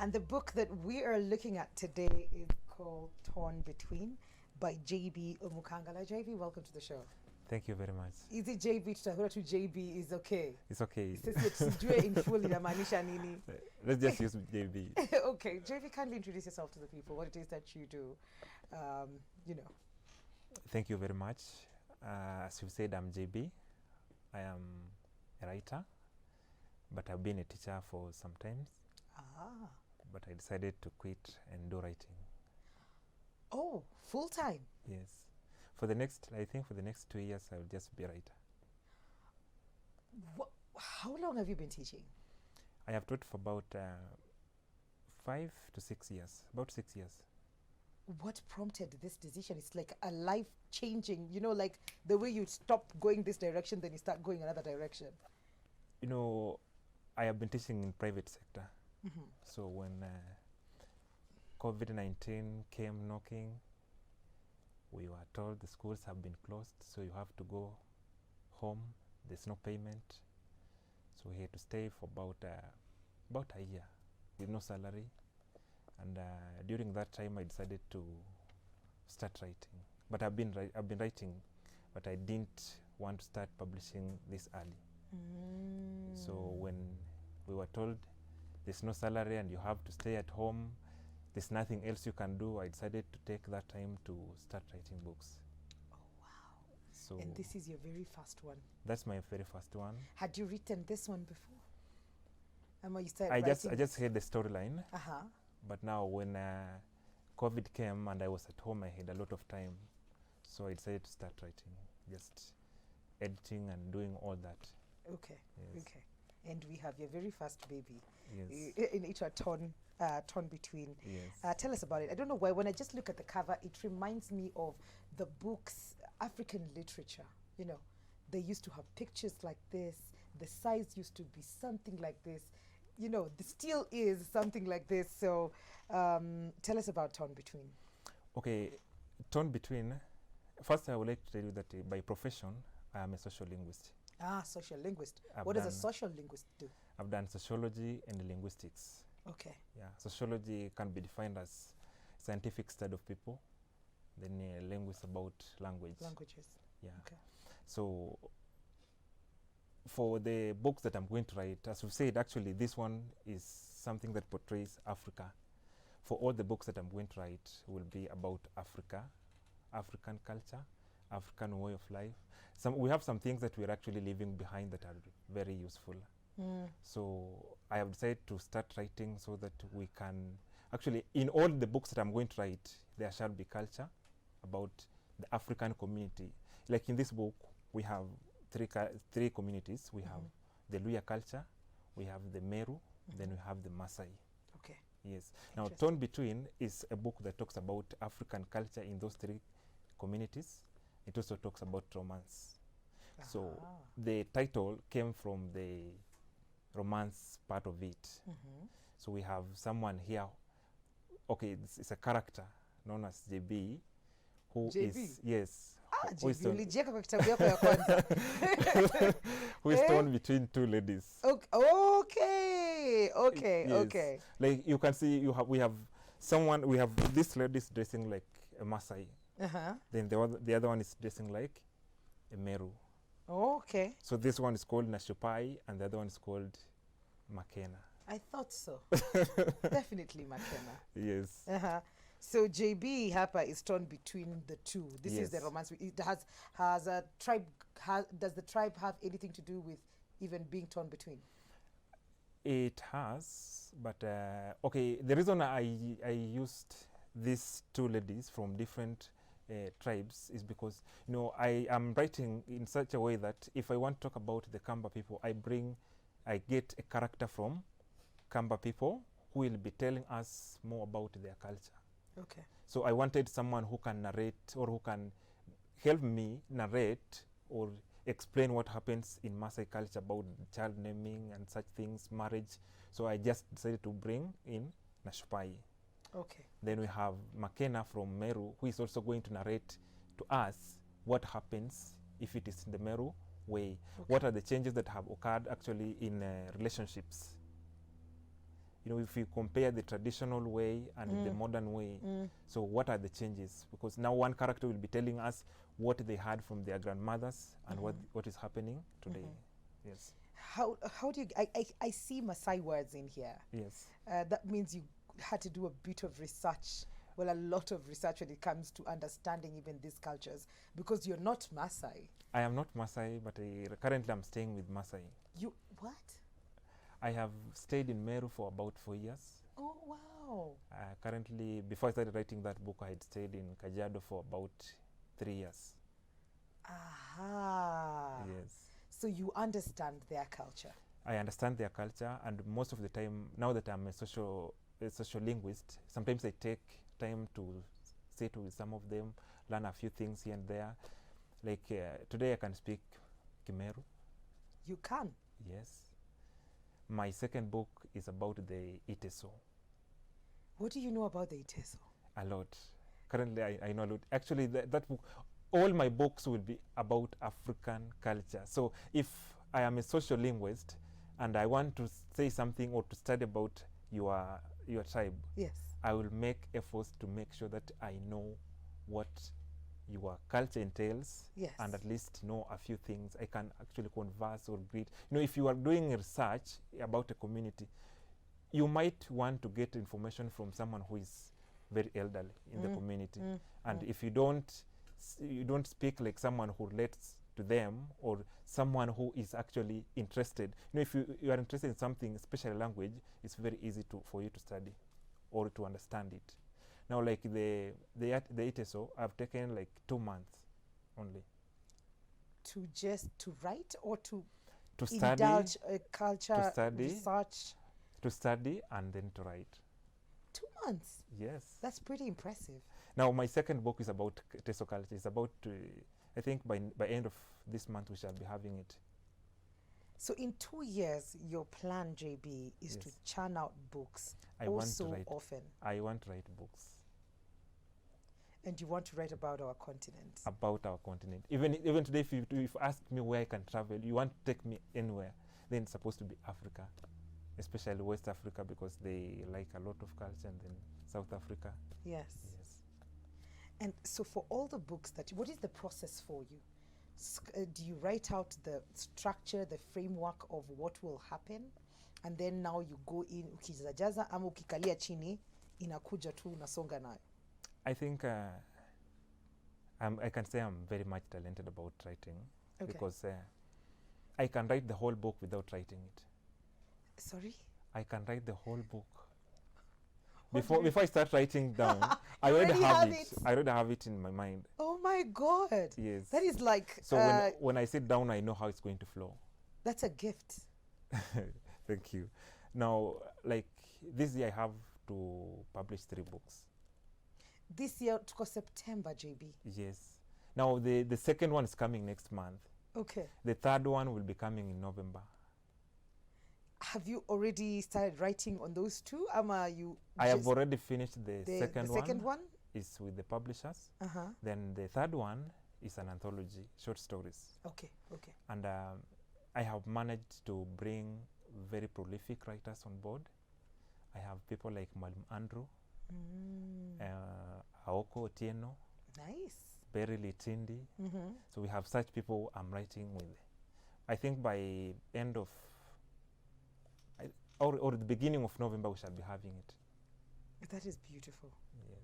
And the book that we are looking at today is called Torn Between by JB Omukangala. JB, welcome to the show. Thank you very much. Is it JB to JB is okay? It's okay. In full inamaanisha nini? Let's just use JB. Okay, JB, kindly introduce yourself to the people, what it is that you do, Thank you very much. As you said, I'm JB. I am a writer, but I've been a teacher for some time. Ah. But I decided to quit and do writing. Oh, full time? Yes. For the next 2 years, I'll just be a writer. How long have you been teaching? I have taught for about 5 to 6 years, about 6 years. What prompted this decision? It's like a life-changing, like the way you stop going this direction, then you start going another direction. I have been teaching in private sector. Mm-hmm. So when COVID-19 came knocking, we were told the schools have been closed, so you have to go home. There's no payment. So we had to stay for about a year with no salary. And during that time, I decided to start writing. But I've been writing, but I didn't want to start publishing this early. So when we were told there's no salary and you have to stay at home, there's nothing else you can do, I decided to take that time to start writing books. Oh, wow. So and this is your very first one? That's my very first one. Had you written this one before? You started I just had the storyline. Uh-huh. But now when COVID came and I was at home, I had a lot of time. So I decided to start writing, just editing and doing all that. Okay, yes. Okay. And we have your very first baby. Yes. In each torn between. Yes. Tell us about it. I don't know why, when I just look at the cover, it reminds me of the books, African literature. They used to have pictures like this. The size used to be something like this. The still is something like this. So tell us about Torn Between. Okay, Torn Between. First, I would like to tell you that by profession, I am a social linguist. Ah, social linguist. What does a social linguist do? I've done sociology and linguistics. Okay. Yeah, sociology can be defined as scientific study of people. Then linguist about language. Languages. Yeah. Okay. So for the books that I'm going to write, as we've said, actually this one is something that portrays Africa. For all the books that I'm going to write will be about Africa, African culture, African way of life. We have some things that we're actually leaving behind that are very useful. So I have decided to start writing so that we can, actually in all the books that I'm going to write, there shall be culture about the African community. Like in this book, we have three communities. We have the Luya culture, we have the Meru, then we have the Maasai. Okay. Yes. Now, Torn Between is a book that talks about African culture in those three communities. It also talks about romance. So the title came from the romance part of it. So we have someone here. Okay, it's a character known as JB, who is, yes, who is torn between two ladies. Okay. Yes. Okay. Like you can see, we have this lady is dressing like a Maasai. Then the other one is dressing like a Meru. Okay. So this one is called Nashupai and the other one is called Makena. I thought so. Definitely Makena. Yes. So JB Harper is torn between the two. This is the romance. It has a tribe. Does the tribe have anything to do with even being torn between? It has, but okay. The reason I used these two ladies from different tribes is because I am writing in such a way that if I want to talk about the Kamba people, I get a character from Kamba people who will be telling us more about their culture. Okay. So I wanted someone who can narrate or who can help me narrate or explain what happens in Maasai culture about child naming and such things, marriage. So I just decided to bring in Nashupai. Okay. Then we have Makena from Meru, who is also going to narrate to us what happens if it is in the Meru way. Okay. What are the changes that have occurred actually in relationships You know, if you compare the traditional way and the modern way, so what are the changes? Because now one character will be telling us what they had from their grandmothers and what is happening today. Yes. How do you I see Maasai words in here. Yes. That means you had to do a bit of research, well, a lot of research when it comes to understanding even these cultures, because you're not Maasai. I am not Maasai, but currently I'm staying with Maasai. You what? I have stayed in Meru for about 4 years. Oh wow. Currently, before I started writing that book, I had stayed in Kajiado for about 3 years. Aha. Yes. So you understand their culture. I understand their culture, and most of the time, now that I'm a social linguist, sometimes I take time to sit with some of them, learn a few things here and there. Like today I can speak Kimeru. You can? Yes. My second book is about the Iteso. What do you know about the Iteso? A lot. Currently I know a lot. Actually, that book, all my books will be about African culture. So if I am a social linguist and I want to say something or to study about your tribe, yes, I will make efforts to make sure that I know what your culture entails, yes, and at least know a few things. I can actually converse or greet. You know, if you are doing research about a community, you might want to get information from someone who is very elderly in the community. And if you don't speak like someone who relates to them, or someone who is actually interested. You know, if you are interested in something, especially language, it's very easy for you to study or to understand it. Now, like the Iteso, I've taken like 2 months only. To write or to study, indulge a culture, to study, research? To study and then to write. 2 months? Yes. That's pretty impressive. Now, my second book is about Teso culture. It's about, I think by end of this month, we shall be having it. So in 2 years, your plan, JB, is to churn out books I want to write books. And you want to write about our continent? About our continent. Even today, if you ask me where I can travel, you want to take me anywhere, then it's supposed to be Africa, especially West Africa, because they like a lot of culture, and then South Africa. Yes. And so for all the books what is the process for you? Do you write out the structure, the framework of what will happen, and then now you go in ukijaza ama ukikalia chini inakuja tu unasonga nayo? I think I can say I'm very much talented about writing, because I can write the whole book without writing it. Sorry? I can write the whole book. Before I start writing down, I already have it in my mind. Oh my God. Yes. That is like... So when I sit down, I know how it's going to flow. That's a gift. Thank you. Now, like this year, I have to publish 3 books. This year, to September, JB? Yes. Now, the second one is coming next month. Okay. The third one will be coming in November. Have you already started writing on those 2? I have already finished the second one. The second one? Is with the publishers. Then the third one is an anthology, short stories. Okay. And I have managed to bring very prolific writers on board. I have people like Malum Andrew, Aoko Otieno, nice, Berry Litindi. So we have such people I'm writing with. I think by end of or the beginning of November, we shall be having it. That is beautiful. Yes.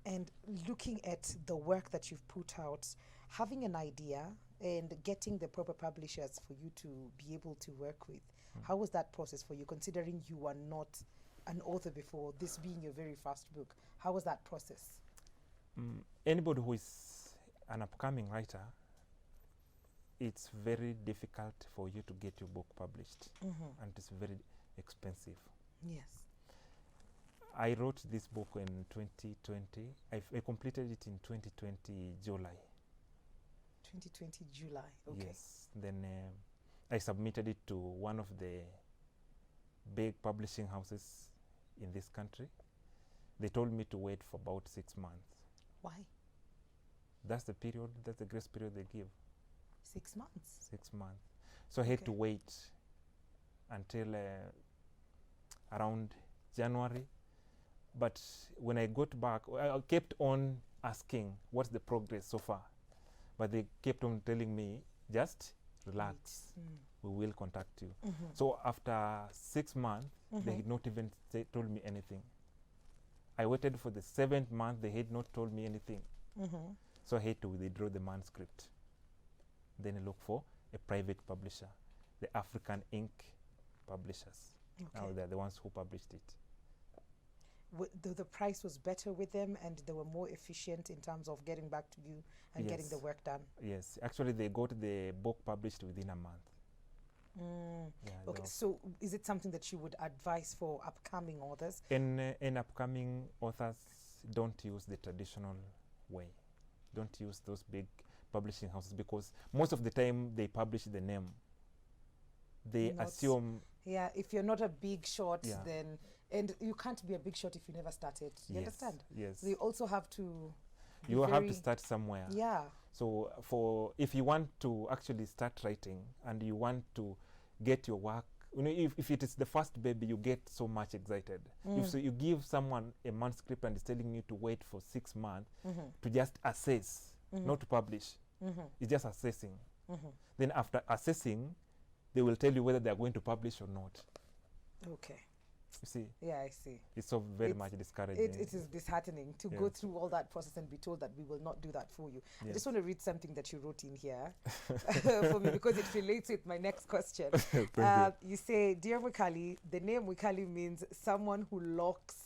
And looking at the work that you've put out, having an idea and getting the proper publishers for you to be able to work with, how was that process for you, considering you were not an author before, this being your very first book? How was that process? Anybody who is an upcoming writer, it's very difficult for you to get your book published, and it's very expensive. Yes. I wrote this book in 2020. I completed it in 2020 July. 2020 July. Okay. Yes. Then I submitted it to one of the big publishing houses in this country. They told me to wait for about 6 months. Why? That's the period. That's the grace period they give. 6 months. 6 months. So I had to wait until around January. But when I got back, I kept on asking, what's the progress so far? But they kept on telling me, just relax. We will contact you. So after 6 months, they had not even told me anything. I waited for the 7th month, they had not told me anything. So I had to withdraw the manuscript. Then I look for a private publisher, the African Ink publishers. Now they're the ones who published it. The price was better with them, and they were more efficient in terms of getting back to you and getting the work done. Yes, actually they got the book published within a month. Yeah, okay, so is it something that you would advise for upcoming authors? In upcoming authors, don't use the traditional way. Don't use those big publishing houses, because most of the time they publish the name. They assume... Yeah, if you're not a big shot, then... And you can't be a big shot if you never started. You understand? Yes. So you also have to... You have to start somewhere. Yeah. So if you want to actually start writing and you want to get your work, you know, if it is the first baby, you get so much excited. If you give someone a manuscript and is telling you to wait for 6 months to just assess, not to publish, it's just assessing. Then after assessing, they will tell you whether they are going to publish or not. Okay. You see? Yeah, I see. It's so very much discouraging. It is disheartening to go through all that process and be told that we will not do that for you. I just want to read something that you wrote in here for me, because it relates with my next question. You say, Dear Mwikali, the name Mwikali means someone who locks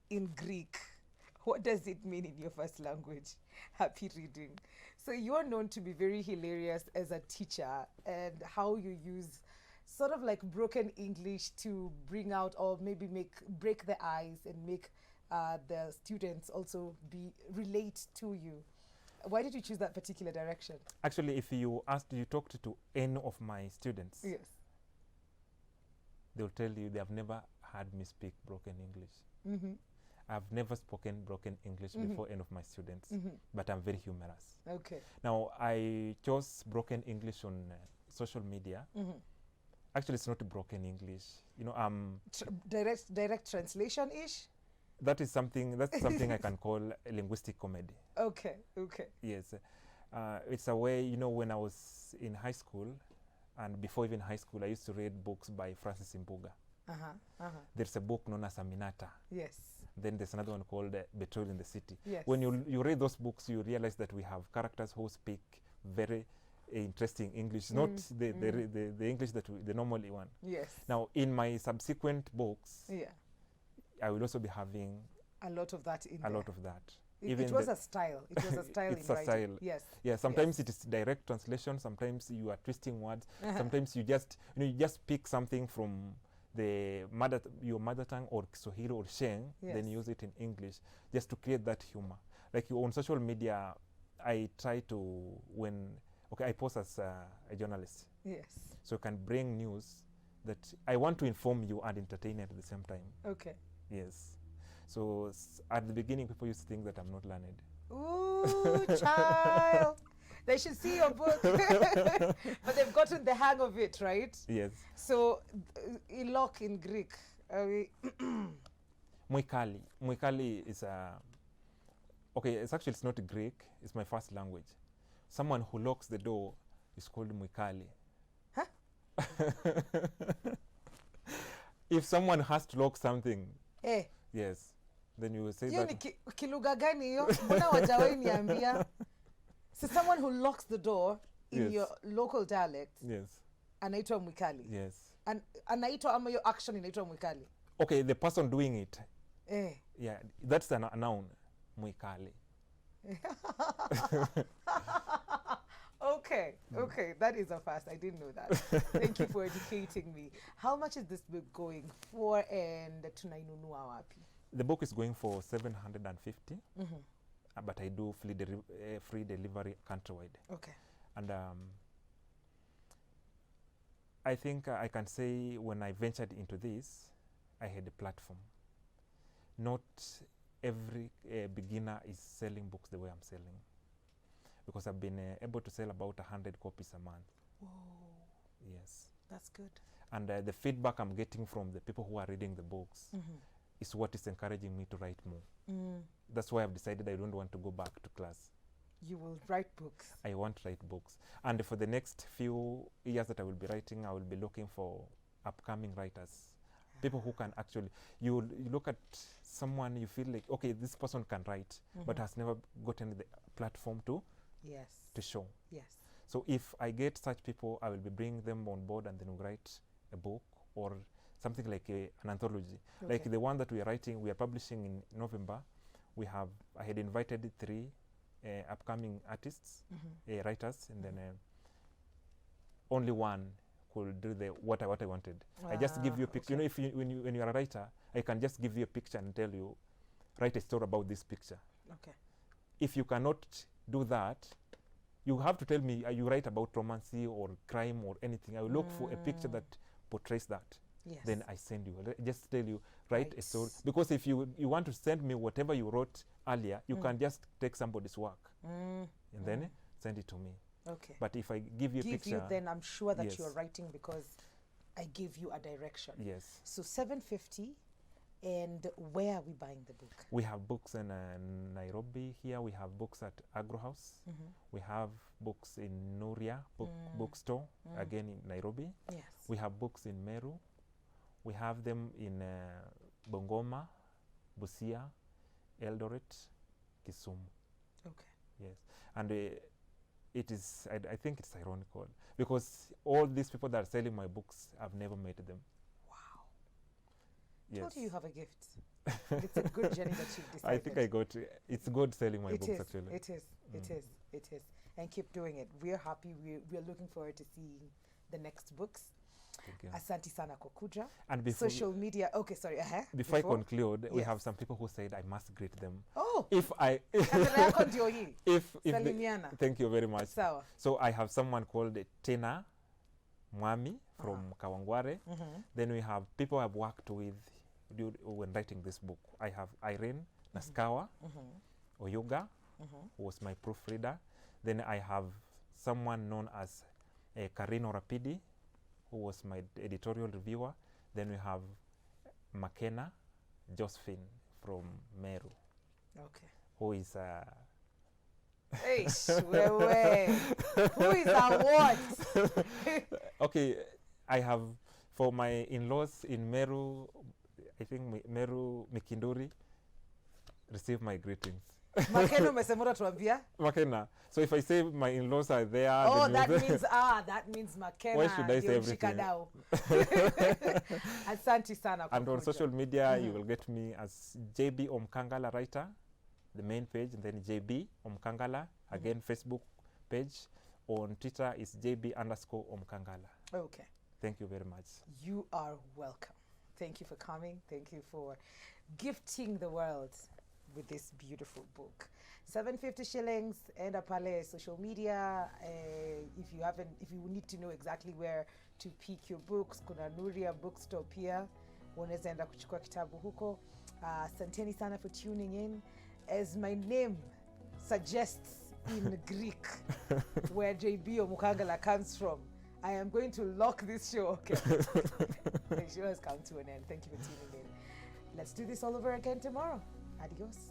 in Greek. What does it mean in your first language? Happy reading. So you are known to be very hilarious as a teacher, and how you use sort of like broken English to bring out, or maybe break the ice and make the students also relate to you. Why did you choose that particular direction? Actually, if you talked to any of my students, they'll tell you they have never heard me speak broken English. I've never spoken broken English before any of my students, but I'm very humorous. Okay. Now, I chose broken English on social media. Actually, it's not broken English. You know, direct translation-ish? That's something I can call a linguistic comedy. Okay, okay. Yes. It's a way, you know, when I was in high school, and before even high school, I used to read books by Francis Mbuga. There's a book known as Aminata. Yes. Then there's another one called Betrayal in the City. Yes. When you read those books, you realize that we have characters who speak very interesting English, not the English that the normal one. Yes. Now, in my subsequent books, I will also be having a lot of that in there. A lot of that. It was a style. It was a style it's in a writing. style. Yes. Yeah, sometimes it is direct translation, sometimes you are twisting words, sometimes you just pick something from your mother tongue or Kiswahili or Sheng, then use it in English just to create that humor. Like on social media, I try to, I post as a journalist. Yes. So I can bring news that I want to inform you and entertain at the same time. Okay. Yes. So at the beginning, people used to think that I'm not learned. Ooh, child. They should see your book. But they've gotten the hang of it, right? Yes. So, ilok in Greek. Mwikali. Mwikali is it's not Greek. It's my first language. Someone who locks the door is called Mwikali. Huh? If someone has to lock something, yes, then you will say that. Ni kilugha gani hiyo? Mbona wajawahi niambia? So someone who locks the door in your local dialect. Yes. Anaitwa Mwikali. Yes. And anaitwa ama your action inaitwa Mwikali. Okay, the person doing it. Yeah, that's a noun. Mwikali. Okay, that is a first. I didn't know that. Thank you for educating me. How much is this book going for, and tunainunua wapi? The book is going for 750, but I do free delivery countrywide. Okay. And I think I can say when I ventured into this, I had a platform. Not every beginner is selling books the way I'm selling, because I've been able to sell about 100 copies a month. Whoa. Yes. That's good. And the feedback I'm getting from the people who are reading the books, is what is encouraging me to write more. Mm. That's why I've decided I don't want to go back to class. You will write books. I want to write books. And for the next few years that I will be writing, I will be looking for upcoming writers. People who can actually, you look at someone, you feel like, okay, this person can write, but has never gotten the platform to show. Yes. So if I get such people, I will be bringing them on board, and then we'll write a book or something like an anthology. Okay. Like the one that we are writing, we are publishing in November. I had invited 3 upcoming artists, writers, and then only one could do the what I wanted. I just give you a picture. Okay. You know, when you are a writer, I can just give you a picture and tell you, write a story about this picture. Okay. If you cannot do that, you have to tell me you write about romance or crime or anything. I will look for a picture that portrays that. Yes. Then I send you. Just tell you, write a story. Because if you want to send me whatever you wrote earlier, you can just take somebody's work and then send it to me. Okay. But if I give you a picture, then I'm sure that yes. you're writing because I give you a direction. Yes. So 750, and where are we buying the book? We have books in Nairobi here. We have books at Agro House. We have books in Nuria bookstore, again in Nairobi. Yes. We have books in Meru. We have them in Bungoma, Busia, Eldoret, Kisumu. Okay. Yes. And it is, I think it's ironical because all these people that are selling my books, I've never met them. Wow. Yes. Told you you have a gift. It's a good journey that you've decided. I think I got it's good selling my books, actually. It is. And keep doing it. We're happy. We're looking forward to seeing the next books. Thank you. Asante sana kwa kuja. And before social media. Okay, sorry. Before I conclude, we Yes. have some people who said I must greet them. Oh. If I Kamera yako ndio hii. if Salimiana. thank you very much. Sawa. So I have someone called Tena Mwami from Kawangware. Then we have people I've worked with when writing this book. I have Irene Naskawa Oyuga, who was my proofreader. Then I have someone known as Karino Rapidi, who was my editorial reviewer. Then we have Makena Josephine from Meru, Okay. who is Who is a what? okay. I have for my in-laws in Meru, I think Meru Mikinduri, receive my greetings. Makena umesema utatuambia? Makena. So if I say my in-laws are there, Oh, then that means Makena. Why should I say ndio everything? mshikadau. Asante sana kwa and on kuja. social media, you will get me as JB Omkangala writer, the main page, and then JB Omkangala, again Facebook page. On Twitter is JB_Omkangala. Okay. Thank you very much. You are welcome. Thank you for coming. Thank you for gifting the world with this beautiful book. 750 shillings. Enda pale social media. If you need to know exactly where to pick your books, kuna Nuria bookstore pia. Unaweza enda kuchukua kitabu huko. Asanteni sana for tuning in. As my name suggests in Greek, where JB Omukangala comes from, I am going to lock this show. Okay. The show has come to an end. Thank you for tuning in. Let's do this all over again tomorrow. Adios.